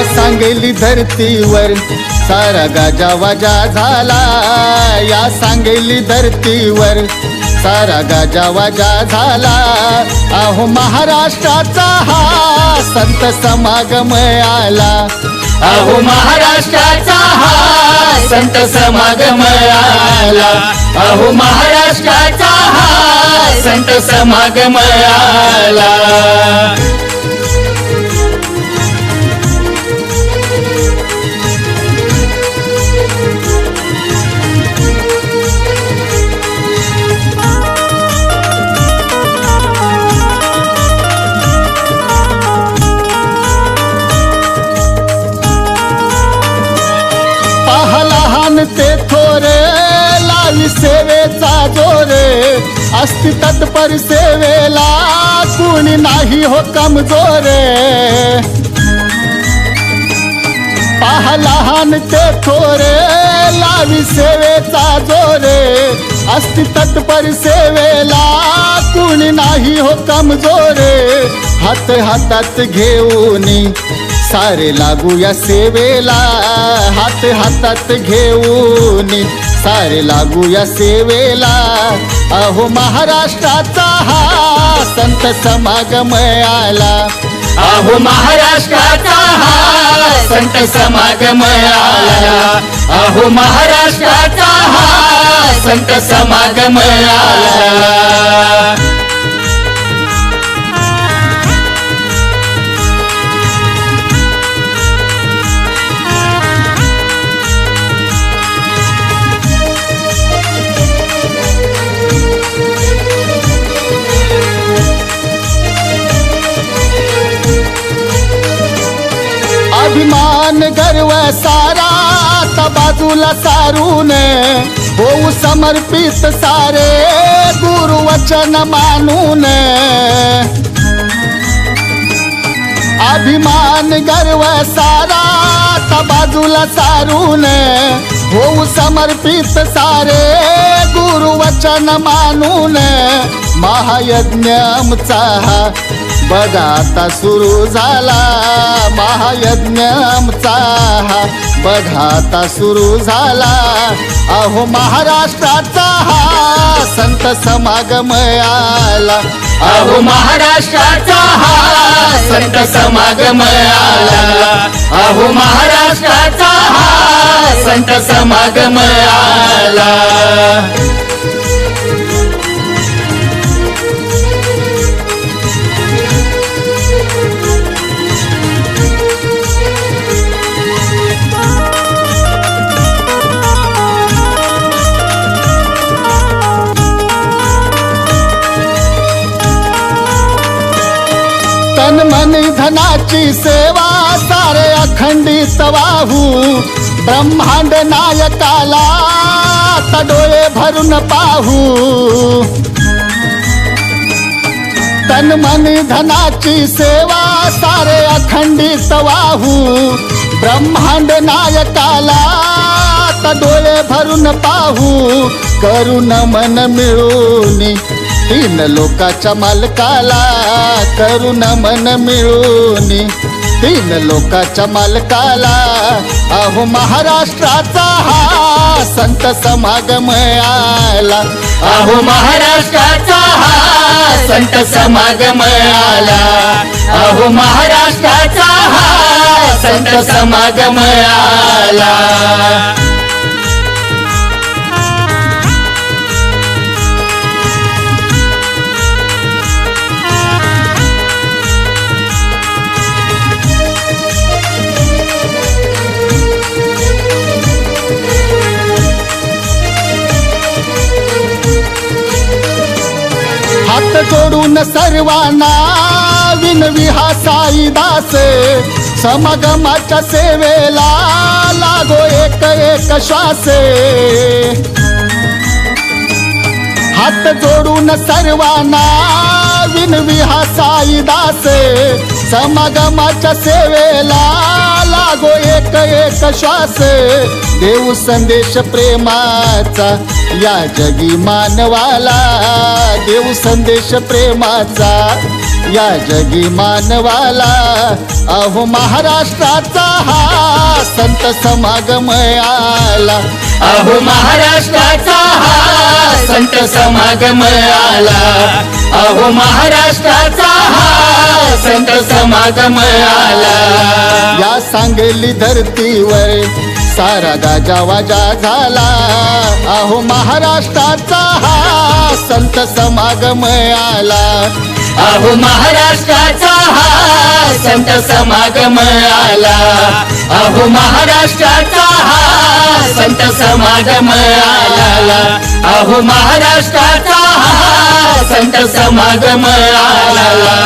सांगली धरतीवर सारा गाजा वाजा झाला, या सांगली धरतीवर सारा गाजा वाजा झाला। अहो महाराष्ट्राचा हा संत समागम आला, अहो महाराष्ट्राचा हा संत समागम आला, अहो महाराष्ट्राचा हा संत समागम आला। ते थोरे लावी सेवेचा जोरे, असती तत्पर सेवेला कुणी नाही हो कमजोरे। पहा लहान ते थोरे लावी सेवेचा जोरे, असती तत्पर सेवेला कुणी नाही हो कमजोरे। हात हातात घेऊनी सारे लागूया सेवेला, हात हातात घेऊन सारे लागूया सेवेला। अहो महाराष्ट्राचा हा संत समागम आला, अहो महाराष्ट्राचा हा संत समागम आला, अहो महाराष्ट्राचा हा संत समागम आला। अभिमान गर्व सारा आता बाजूला सारून, होऊ समर्पित सारे गुरु वचन मानून। अभिमान गर्व सारा आता बाजूला सारून, होऊ समर्पित सारे गुरु वचन मानून। महायज्ञ आमचा हा बघा आता सुरू झाला, महायज्ञ आमचा हा बघा आता सुरू झाला। अहो महाराष्ट्राचा हा संत समागम आला, अहो महाराष्ट्राचा हा संत समागम आला, अहो महाराष्ट्राचा हा संत समागम आला। तन मन धनाची सेवा सारे अखंडित वाहू, ब्रह्मांड नायकाला डोळे भरून पाहू। तन मन धनाची सेवा सारे अखंडित वाहू, ब्रह्मांड नायकाला डोळे भरून पाहू। करून मन मिळून तीन लोकाच्या मालकाला, करून मन मिळून तीन लोकाच्या मालकाला। अहो महाराष्ट्राचा हा संत समागम आला, अहो महाराष्ट्राचा हा संत समागम आला, अहो महाराष्ट्राचा हा संत समागम आला। हात जोडून सर्वांना विनवी हा साईदास, समागमाच्या सेवेला लागो एक एक श्वास। हात जोडून सर्वांना विनवी हा साईदास, समागमाच्या सेवेला लागो एक एक श्वास। देऊ संदेश प्रेमाचा या जगी मानवाला, देऊ संदेश प्रेमाचा या जगी मानवाला अहो महाराष्ट्राचा हा संत समागम आला अहो महाराष्ट्राचा हा संत समागम आला अहो महाराष्ट्राचा हा संत समागम आला या सांगली धरतीवर सारा गाजावाजा झाला अहो महाराष्ट्राचा हा संत समागम आला अहो महाराष्ट्राचा हा संत समागम आला अहो महाराष्ट्राचा हा संत समागम आला अहो महाराष्ट्राचा हा संत समागम आला